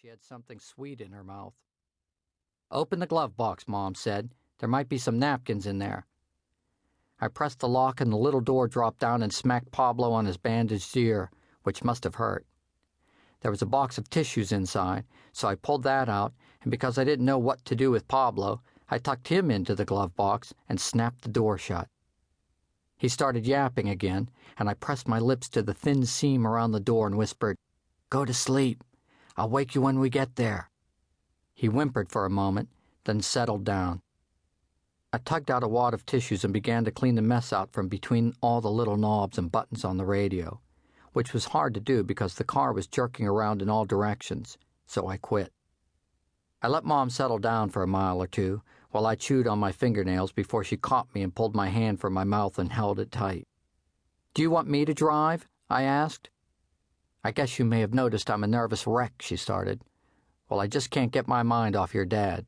she had something sweet in her mouth. "Open the glove box," Mom said. "There might be some napkins in there." I pressed the lock and the little door dropped down and smacked Pablo on his bandaged ear, which must have hurt. There was a box of tissues inside, so I pulled that out, and because I didn't know what to do with Pablo, I tucked him into the glove box and snapped the door shut. He started yapping again, and I pressed my lips to the thin seam around the door and whispered, "Go to sleep. I'll wake you when we get there." He whimpered for a moment, then settled down. I tugged out a wad of tissues and began to clean the mess out from between all the little knobs and buttons on the radio, which was hard to do because the car was jerking around in all directions, so I quit. I let Mom settle down for a mile or two while I chewed on my fingernails before she caught me and pulled my hand from my mouth and held it tight. "Do you want me to drive?" I asked. "I guess you may have noticed I'm a nervous wreck," she started. "Well, I just can't get my mind off your dad."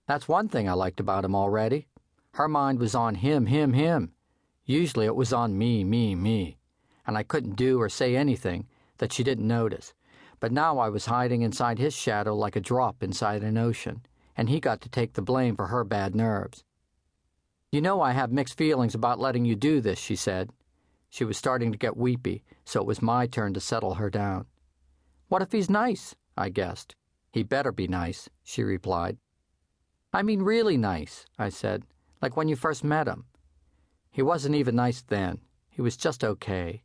That's one thing I liked about him already. Her mind was on him. Usually it was on me. And I couldn't do or say anything that she didn't notice. But now I was hiding inside his shadow like a drop inside an ocean, and he got to take the blame for her bad nerves. "You know I have mixed feelings about letting you do this," she said. She was starting to get weepy, so it was my turn to settle her down. "What if he's nice?" I guessed. "He better be nice," she replied. "I mean really nice," I said, "like when you first met him." "He wasn't even nice then. He was just okay."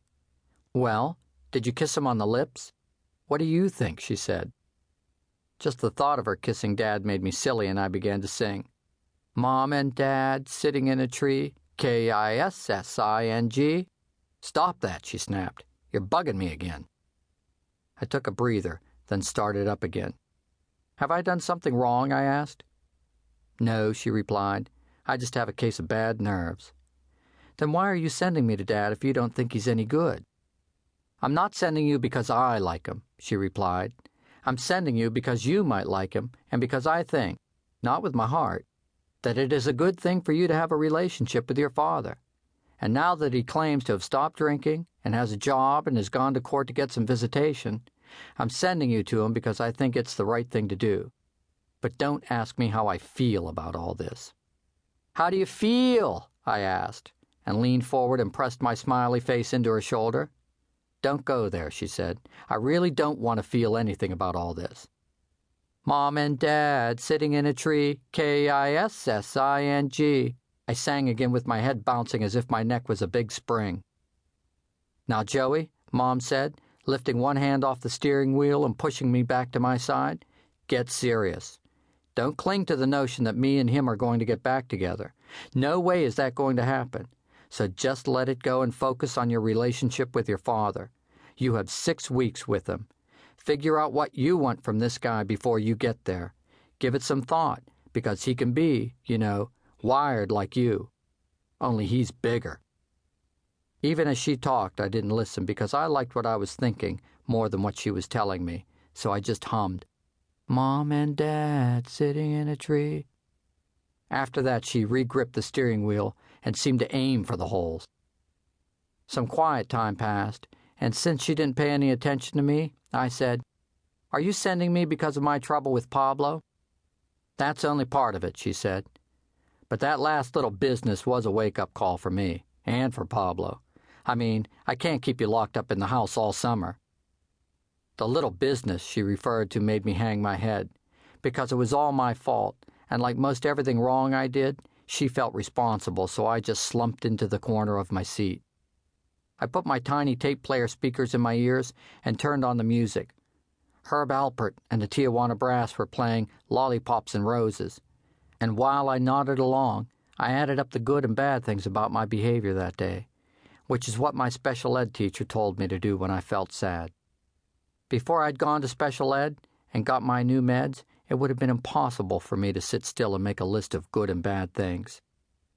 "Well, did you kiss him on the lips?" "What do you think?" she said. Just the thought of her kissing Dad made me silly, and I began to sing. "Mom and Dad sitting in a tree, Kissing." "Stop that," she snapped. "You're bugging me again." I took a breather, then started up again. "Have I done something wrong?" I asked. "No," she replied. "I just have a case of bad nerves." "Then why are you sending me to Dad if you don't think he's any good?" "I'm not sending you because I like him," she replied. "I'm sending you because you might like him and because I think, not with my heart, that it is a good thing for you to have a relationship with your father. And now that he claims to have stopped drinking and has a job and has gone to court to get some visitation, I'm sending you to him because I think it's the right thing to do. But don't ask me how I feel about all this." "How do you feel?" I asked, and leaned forward and pressed my smiley face into her shoulder. "Don't go there," she said. "I really don't want to feel anything about all this." "Mom and Dad sitting in a tree, Kissing," I sang again with my head bouncing as if my neck was a big spring. "Now, Joey," Mom said, lifting one hand off the steering wheel and pushing me back to my side, "get serious. Don't cling to the notion that me and him are going to get back together. No way is that going to happen. So just let it go and focus on your relationship with your father. You have 6 weeks with him. Figure out what you want from this guy before you get there. Give it some thought, because he can be, wired like you. Only he's bigger." Even as she talked, I didn't listen because I liked what I was thinking more than what she was telling me, so I just hummed, "Mom and Dad sitting in a tree." After that, she re-gripped the steering wheel and seemed to aim for the holes. Some quiet time passed, and since she didn't pay any attention to me, I said, "Are you sending me because of my trouble with Pablo?" "That's only part of it," she said. "But that last little business was a wake-up call for me, and for Pablo. I mean, I can't keep you locked up in the house all summer." The little business she referred to made me hang my head, because it was all my fault, and like most everything wrong I did, she felt responsible, so I just slumped into the corner of my seat. I put my tiny tape player speakers in my ears and turned on the music. Herb Alpert and the Tijuana Brass were playing Lollipops and Roses, and while I nodded along, I added up the good and bad things about my behavior that day, which is what my special ed teacher told me to do when I felt sad. Before I'd gone to special ed and got my new meds, it would have been impossible for me to sit still and make a list of good and bad things.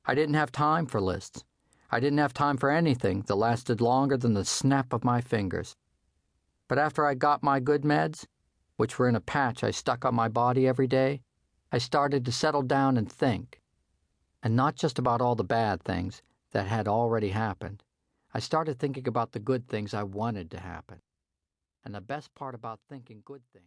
I didn't have time for lists. I didn't have time for anything that lasted longer than the snap of my fingers. But after I got my good meds, which were in a patch I stuck on my body every day, I started to settle down and think. And not just about all the bad things that had already happened. I started thinking about the good things I wanted to happen. And the best part about thinking good things